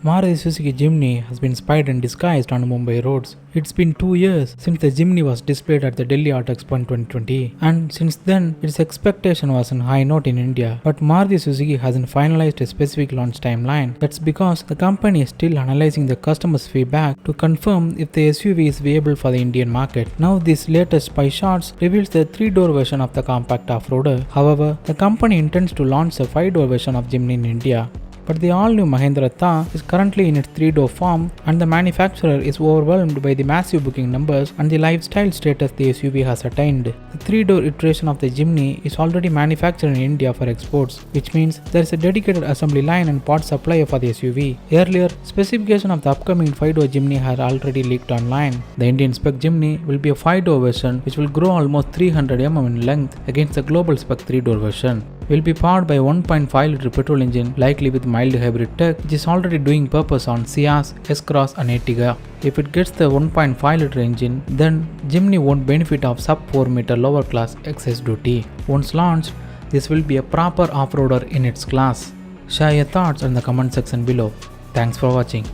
Maruti Suzuki Jimny has been spied and disguised on Mumbai roads. It's been 2 years since the Jimny was displayed at the Delhi AutoExpo in 2020, and since then its expectation was on high note in India. But Maruti Suzuki hasn't finalized a specific launch timeline. That's because the company is still analyzing the customers' feedback to confirm if the SUV is viable for the Indian market. Now this latest spy shots reveals the 3-door version of the compact off-roader. However, the company intends to launch a 5-door version of Jimny in India. But the all-new Mahindra Thar is currently in its 3-door form, and the manufacturer is overwhelmed by the massive booking numbers and the lifestyle status the SUV has attained. The 3-door iteration of the Jimny is already manufactured in India for exports, which means there is a dedicated assembly line and part supplier for the SUV. Earlier, specification of the upcoming 5-door Jimny had already leaked online. The Indian Spec JIMNY will be a 5-door version which will grow almost 300 mm in length against the global Spec 3-door version. Will be powered by 1.5-liter petrol engine, likely with mild hybrid tech, which is already doing purpose on Ciaz, S-Cross and Ertiga. If it gets the 1.5-liter engine, then Jimny won't benefit of sub 4 meter lower class excess duty. Once launched, this will be a proper off-roader in its class. Share your thoughts in the comment section below. Thanks for watching.